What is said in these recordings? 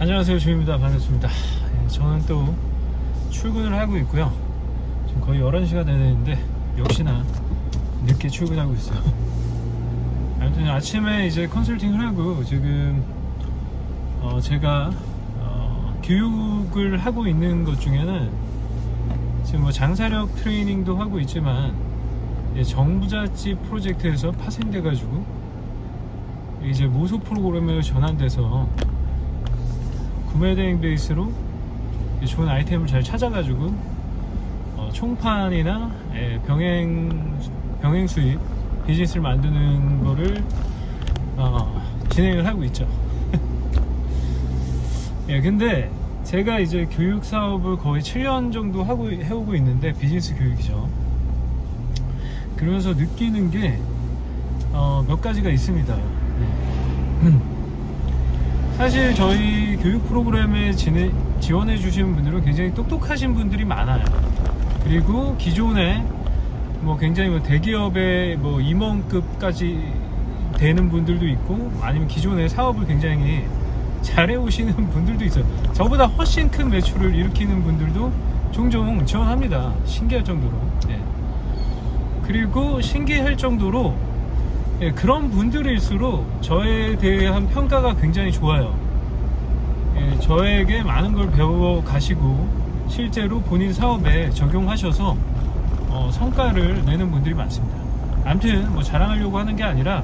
안녕하세요, 주입니다. 반갑습니다. 저는 또 출근을 하고 있고요. 지금 거의 11시가 되는데 역시나 늦게 출근하고 있어요. 아무튼 아침에 이제 컨설팅을 하고 지금 제가 교육을 하고 있는 것 중에는 지금 뭐 장사력 트레이닝도 하고 있지만 정부자치 프로젝트에서 파생돼 가지고 이제 모소 프로그램으로 전환돼서 구매대행 베이스로 좋은 아이템을 잘 찾아가지고 총판이나 병행 수입 비즈니스를 만드는 거를 진행을 하고 있죠. 근데 제가 이제 교육 사업을 거의 7년 정도 해오고 있는데, 비즈니스 교육이죠. 그러면서 느끼는 게 몇 가지가 있습니다. 사실 저희 교육 프로그램에 지원해 주시는 분들은 굉장히 똑똑하신 분들이 많아요. 그리고 기존에 굉장히 대기업의 임원급까지 되는 분들도 있고, 아니면 기존에 사업을 굉장히 잘해 오시는 분들도 있어요. 저보다 훨씬 큰 매출을 일으키는 분들도 종종 지원합니다. 신기할 정도로. 그리고 신기할 정도로 그런 분들일수록 저에 대한 평가가 굉장히 좋아요. 저에게 많은 걸 배워 가시고 실제로 본인 사업에 적용하셔서 성과를 내는 분들이 많습니다. 아무튼 자랑하려고 하는 게 아니라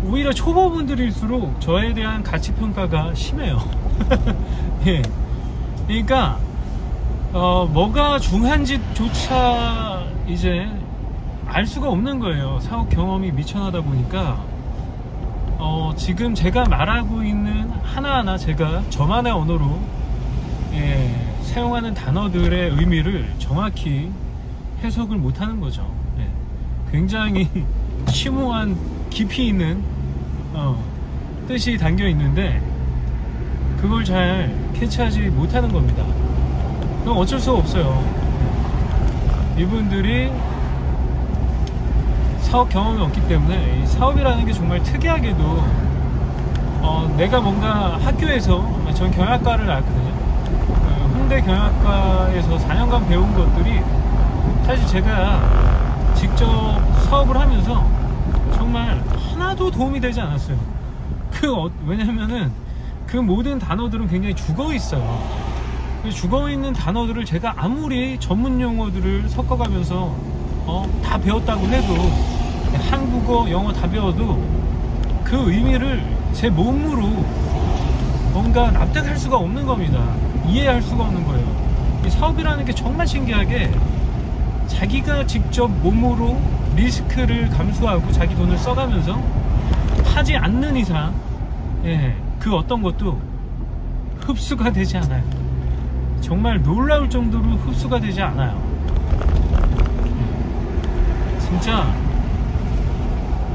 오히려 초보분들일수록 저에 대한 가치평가가 심해요. 그러니까 뭐가 중요한지조차 이제 알 수가 없는 거예요. 사업 경험이 미천하다 보니까 지금 제가 말하고 있는 하나하나 제가 저만의 언어로 사용하는 단어들의 의미를 정확히 해석을 못하는 거죠. 굉장히 심오한 깊이 있는 뜻이 담겨 있는데 그걸 잘 캐치하지 못하는 겁니다. 그럼 어쩔 수가 없어요. 이분들이 사업 경험이 없기 때문에 이 사업이라는 게 정말 특이하게도 내가 뭔가 학교에서, 전 경영학과를 나왔거든요. 홍대 경영학과에서 4년간 배운 것들이 사실 제가 직접 사업을 하면서 정말 하나도 도움이 되지 않았어요. 왜냐면은 그 모든 단어들은 굉장히 죽어 있어요. 죽어 있는 단어들을 제가 아무리 전문 용어들을 섞어가면서 다 배웠다고 해도, 한국어, 영어 다 배워도 그 의미를 제 몸으로 뭔가 납득할 수가 없는 겁니다. 이해할 수가 없는 거예요. 이 사업이라는 게 정말 신기하게 자기가 직접 몸으로 리스크를 감수하고 자기 돈을 써가면서 하지 않는 이상 그 어떤 것도 흡수가 되지 않아요. 정말 놀라울 정도로 흡수가 되지 않아요. 진짜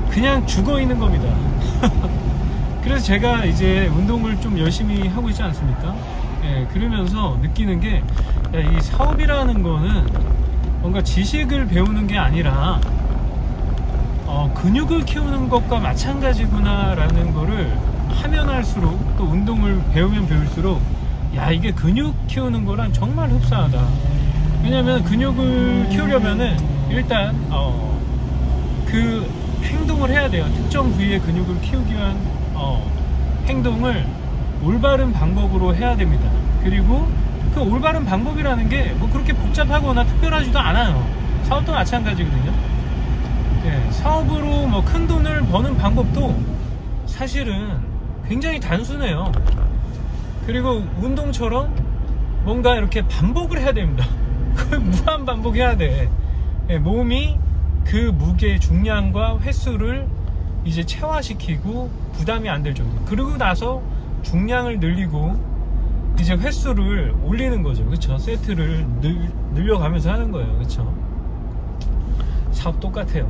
그냥 죽어 있는 겁니다. 그래서 제가 이제 운동을 좀 열심히 하고 있지 않습니까? 그러면서 느끼는 게, 이 사업이라는 거는 뭔가 지식을 배우는 게 아니라 근육을 키우는 것과 마찬가지구나 라는 거를 하면 할수록, 또 운동을 배우면 배울수록, 이게 근육 키우는 거랑 정말 흡사하다. 왜냐면 근육을 키우려면은 일단 그 행동을 해야 돼요. 특정 부위의 근육을 키우기 위한 행동을 올바른 방법으로 해야 됩니다. 그리고 그 올바른 방법이라는 게 그렇게 복잡하거나 특별하지도 않아요. 사업도 마찬가지거든요. 사업으로 큰 돈을 버는 방법도 사실은 굉장히 단순해요. 그리고 운동처럼 뭔가 이렇게 반복을 해야 됩니다. 그걸 무한 반복해야 돼. 몸이 그 무게, 중량과 횟수를 이제 체화시키고 부담이 안 될 정도. 그러고 나서 중량을 늘리고 이제 횟수를 올리는 거죠. 그쵸? 세트를 늘려가면서 하는 거예요. 그쵸? 사업 똑같아요.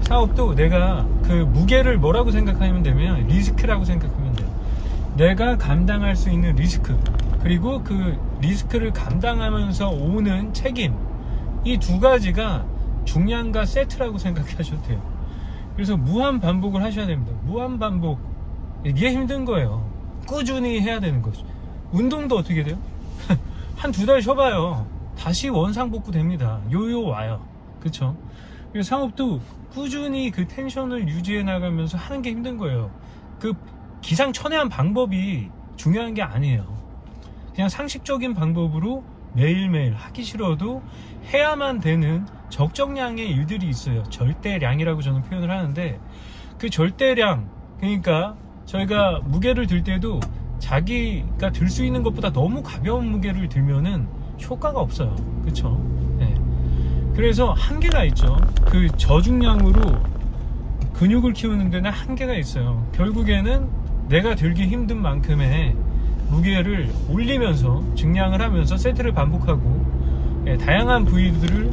사업도 내가 그 무게를 뭐라고 생각하면 되면 리스크라고 생각하면 돼요. 내가 감당할 수 있는 리스크, 그리고 그 리스크를 감당하면서 오는 책임, 이 두 가지가 중량과 세트라고 생각하셔도 돼요. 그래서 무한 반복을 하셔야 됩니다. 무한 반복. 이게 힘든 거예요. 꾸준히 해야 되는 거죠. 운동도 어떻게 돼요? 한 2달 쉬어봐요. 다시 원상복구 됩니다. 요요 와요. 그쵸? 사업도 꾸준히 그 텐션을 유지해 나가면서 하는 게 힘든 거예요. 그 기상천외한 방법이 중요한 게 아니에요. 그냥 상식적인 방법으로 매일매일 하기 싫어도 해야만 되는 적정량의 일들이 있어요. 절대량이라고 저는 표현을 하는데, 그 절대량, 그러니까 저희가 무게를 들 때도 자기가 들 수 있는 것보다 너무 가벼운 무게를 들면은 효과가 없어요. 그쵸? 네. 그래서 한계가 있죠. 그 저중량으로 근육을 키우는 데는 한계가 있어요. 결국에는 내가 들기 힘든 만큼의 무게를 올리면서 증량을 하면서 세트를 반복하고, 다양한 부위들을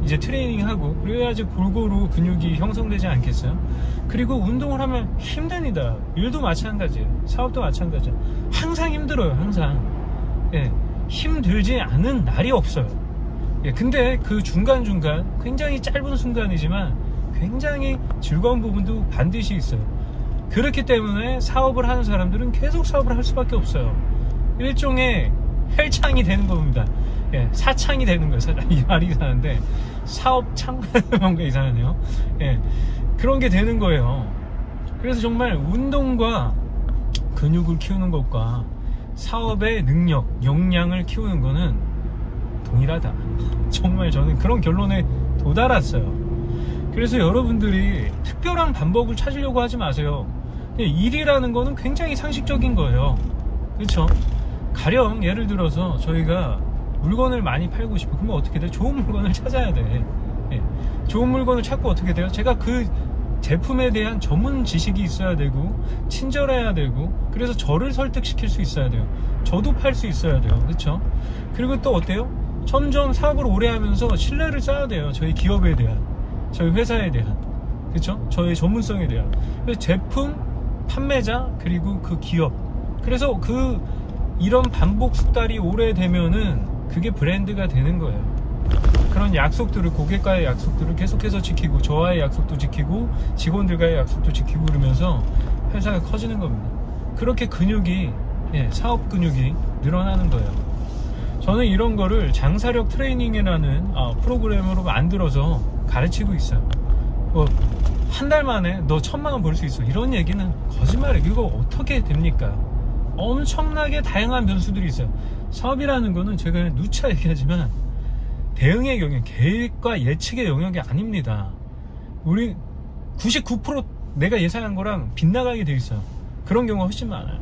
이제 트레이닝하고, 그래야지 골고루 근육이 형성되지 않겠어요? 그리고 운동을 하면 힘듭니다. 일도 마찬가지예요. 사업도 마찬가지예요. 항상 힘들어요. 항상. 힘들지 않은 날이 없어요. 근데 그 중간중간 굉장히 짧은 순간이지만 굉장히 즐거운 부분도 반드시 있어요. 그렇기 때문에 사업을 하는 사람들은 계속 사업을 할 수밖에 없어요. 일종의 헬창이 되는 겁니다. 사창이 되는 거예요. 이 말이 이상한데, 사업창? 뭔가 이상하네요. 그런 게 되는 거예요. 그래서 정말 운동과 근육을 키우는 것과 사업의 능력, 역량을 키우는 거는 동일하다. 정말 저는 그런 결론에 도달했어요. 그래서 여러분들이 특별한 방법을 찾으려고 하지 마세요. 일이라는 거는 굉장히 상식적인 거예요. 그렇죠? 가령 예를 들어서 저희가 물건을 많이 팔고 싶어. 그러면 어떻게 돼? 좋은 물건을 찾아야 돼. 좋은 물건을 찾고 어떻게 돼요? 제가 그 제품에 대한 전문 지식이 있어야 되고, 친절해야 되고, 그래서 저를 설득시킬 수 있어야 돼요. 저도 팔 수 있어야 돼요. 그렇죠? 그리고 또 어때요? 점점 사업을 오래 하면서 신뢰를 쌓아야 돼요. 저희 기업에 대한, 저희 회사에 대한, 그렇죠? 저희 전문성에 대한. 그래서 제품, 판매자, 그리고 그 기업. 그래서 이런 반복 숙달이 오래되면은 그게 브랜드가 되는 거예요. 그런 약속들을, 고객과의 약속들을 계속해서 지키고, 저와의 약속도 지키고, 직원들과의 약속도 지키고, 그러면서 회사가 커지는 겁니다. 그렇게 근육이, 사업 근육이 늘어나는 거예요. 저는 이런 거를 장사력 트레이닝이라는 프로그램으로 만들어서 가르치고 있어요. 한 달 만에 너 1000만 원 벌 수 있어, 이런 얘기는 거짓말이에요. 이거 어떻게 됩니까? 엄청나게 다양한 변수들이 있어요. 사업이라는 거는 제가 누차 얘기하지만 대응의 영역, 계획과 예측의 영역이 아닙니다. 우리 99% 내가 예상한 거랑 빗나가게 돼 있어요. 그런 경우가 훨씬 많아요.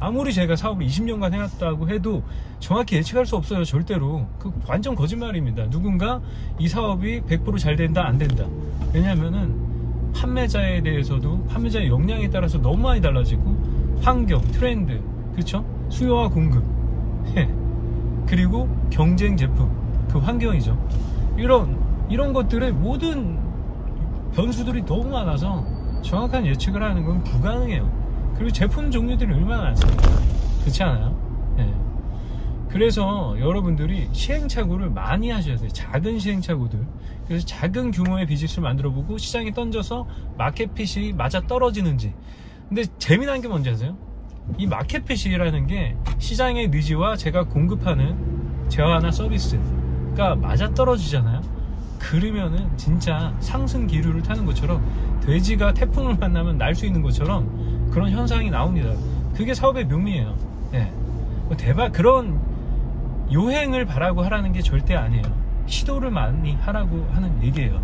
아무리 제가 사업을 20년간 해왔다고 해도 정확히 예측할 수 없어요. 절대로. 그 완전 거짓말입니다. 누군가 이 사업이 100% 잘 된다, 안 된다. 왜냐면은 판매자에 대해서도, 판매자의 역량에 따라서 너무 많이 달라지고, 환경, 트렌드, 그렇죠? 수요와 공급, 그리고 경쟁 제품, 그 환경이죠. 이런 것들의 모든 변수들이 너무 많아서 정확한 예측을 하는 건 불가능해요. 그리고 제품 종류들이 얼마나 많습니까? 그렇지 않아요? 그래서 여러분들이 시행착오를 많이 하셔야 돼요. 작은 시행착오들. 그래서 작은 규모의 비즈니스를 만들어보고 시장에 던져서 마켓핏이 맞아 떨어지는지. 근데 재미난 게 뭔지 아세요? 이 마켓핏이라는 게 시장의 니즈와 제가 공급하는 재화나 서비스가 맞아 떨어지잖아요. 그러면은 진짜 상승 기류를 타는 것처럼, 돼지가 태풍을 만나면 날 수 있는 것처럼 그런 현상이 나옵니다. 그게 사업의 묘미예요. 대박, 그런 요행을 바라고 하라는 게 절대 아니에요. 시도를 많이 하라고 하는 얘기예요.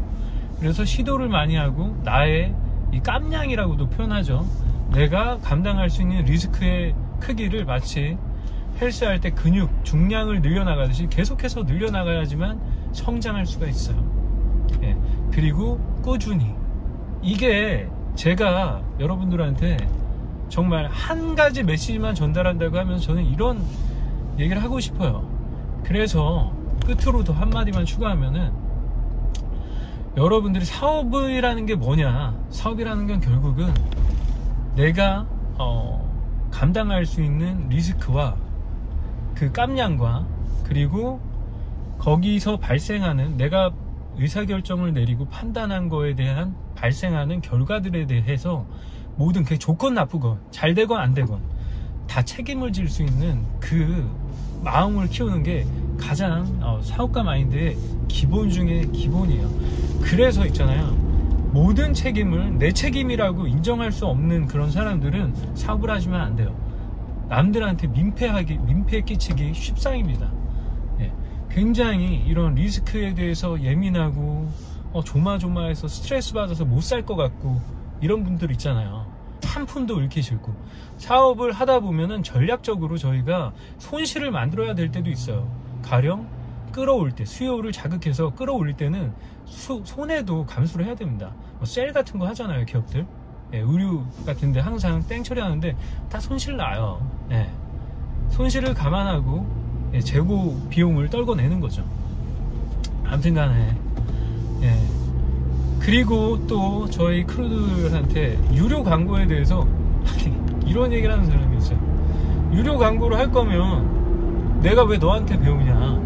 그래서 시도를 많이 하고, 나의 이 깜냥이라고도 표현하죠. 내가 감당할 수 있는 리스크의 크기를 마치 헬스할 때 근육 중량을 늘려나가듯이 계속해서 늘려나가야지만 성장할 수가 있어요. 그리고 꾸준히. 이게 제가 여러분들한테 정말 한 가지 메시지만 전달한다고 하면 저는 이런 얘기를 하고 싶어요. 그래서 끝으로 더 한마디만 추가하면은, 여러분들이 사업이라는 게 뭐냐, 사업이라는 건 결국은 내가 감당할 수 있는 리스크와 그 깜냥과, 그리고 거기서 발생하는, 내가 의사결정을 내리고 판단한 거에 대한 발생하는 결과들에 대해서 모든 그 좋건 나쁘건 잘 되건 안 되건 다 책임을 질 수 있는 그 마음을 키우는 게 가장 사업가 마인드의 기본 중에 기본이에요. 그래서 있잖아요, 모든 책임을 내 책임이라고 인정할 수 없는 그런 사람들은 사업을 하시면 안 돼요. 남들한테 민폐 끼치기 쉽상입니다. 예, 굉장히 이런 리스크에 대해서 예민하고 조마조마해서 스트레스 받아서 못 살 것 같고 이런 분들 있잖아요. 한 푼도 잃기 싫고. 사업을 하다 보면은 전략적으로 저희가 손실을 만들어야 될 때도 있어요. 가령 끌어올 때, 수요를 자극해서 끌어올릴 때는 손해도 감수를 해야 됩니다. 셀 같은 거 하잖아요, 기업들. 예, 의류 같은데 항상 땡 처리하는데 다 손실 나요. 예, 손실을 감안하고 재고 비용을 떨궈내는 거죠. 아무튼 간에 예. 그리고 또 저희 크루들한테 유료 광고에 대해서 이런 얘기를 하는 사람이 있어요. 유료 광고를 할 거면 내가 왜 너한테 배우냐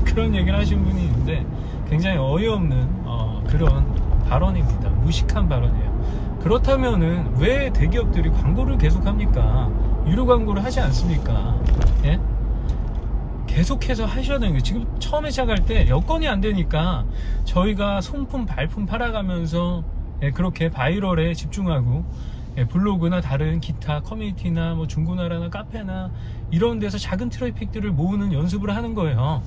그런 얘기를 하신 분이 있는데 굉장히 어이없는 그런 발언입니다. 무식한 발언이에요. 그렇다면은 왜 대기업들이 광고를 계속합니까? 유료 광고를 하지 않습니까? 예? 계속해서 하셔야 되는 거예요. 지금 처음에 시작할 때 여건이 안 되니까 저희가 손품 발품 팔아가면서 그렇게 바이럴에 집중하고 블로그나 다른 기타 커뮤니티나 뭐 중고나라나 카페나 이런 데서 작은 트래픽들을 모으는 연습을 하는 거예요.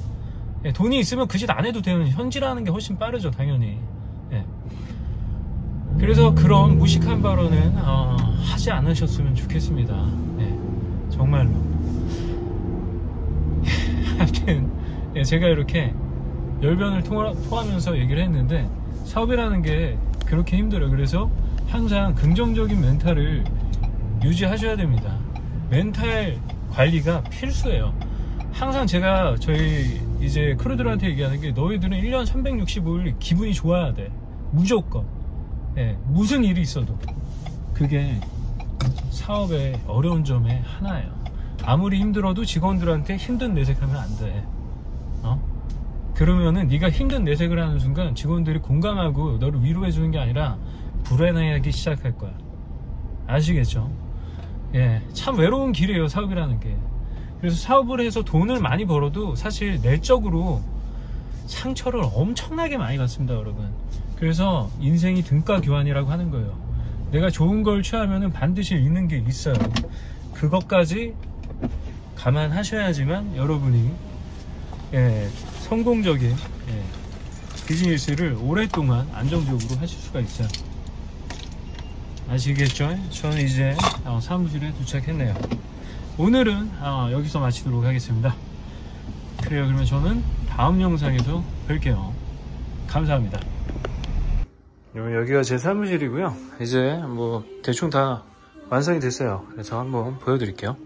돈이 있으면 그 짓 안 해도 되는, 현질하는 게 훨씬 빠르죠, 당연히. 그래서 그런 무식한 발언은 하지 않으셨으면 좋겠습니다. 정말로. 하여튼 제가 이렇게 열변을 토하면서 얘기를 했는데 사업이라는 게 그렇게 힘들어요. 그래서 항상 긍정적인 멘탈을 유지하셔야 됩니다. 멘탈 관리가 필수예요. 항상 제가 저희 이제 크루들한테 얘기하는 게 너희들은 1년 365일 기분이 좋아야 돼. 무조건. 무슨 일이 있어도. 그게 사업의 어려운 점의 하나예요. 아무리 힘들어도 직원들한테 힘든 내색하면 안 돼. 그러면은 네가 힘든 내색을 하는 순간 직원들이 공감하고 너를 위로해 주는 게 아니라 불안해하기 시작할 거야. 아시겠죠? 참 외로운 길이에요, 사업이라는 게. 그래서 사업을 해서 돈을 많이 벌어도 사실 내적으로 상처를 엄청나게 많이 받습니다, 여러분. 그래서 인생이 등가 교환이라고 하는 거예요. 내가 좋은 걸 취하면은 반드시 잃는 게 있어요. 그것까지 감안하셔야지만 여러분이 성공적인 비즈니스를 오랫동안 안정적으로 하실 수가 있어요. 아시겠죠? 저는 이제 사무실에 도착했네요. 오늘은 여기서 마치도록 하겠습니다. 그래요. 그러면 저는 다음 영상에서 뵐게요. 감사합니다. 여기가 제 사무실이고요. 이제 뭐 대충 다 완성이 됐어요. 그래서 한번 보여드릴게요.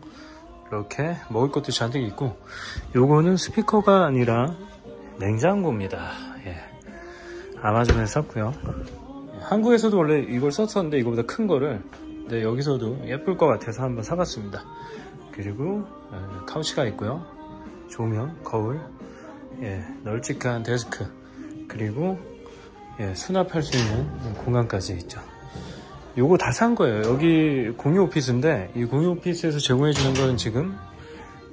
이렇게 먹을 것도 잔뜩 있고, 요거는 스피커가 아니라 냉장고입니다. 아마존에서 샀고요. 한국에서도 원래 이걸 썼었는데 이거보다 큰 거를, 근데 여기서도 예쁠 것 같아서 한번 사봤습니다. 그리고 카우치가 있고요. 조명, 거울, 널찍한 데스크, 그리고 수납할 수 있는 공간까지 있죠. 요거 다 산 거예요. 여기 공유 오피스인데 이 공유 오피스에서 제공해 주는 거는 지금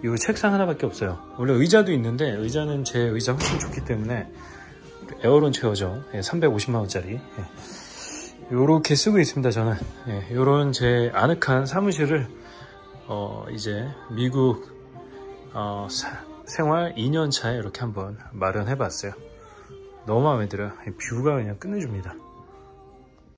이 책상 하나밖에 없어요. 원래 의자도 있는데 의자는 제 의자 훨씬 좋기 때문에 에어론 체어죠. 350만원짜리 요렇게 쓰고 있습니다. 저는 요런 제 아늑한 사무실을 이제 미국 생활 2년 차에 이렇게 한번 마련해 봤어요. 너무 마음에 들어요. 뷰가 그냥 끝내줍니다.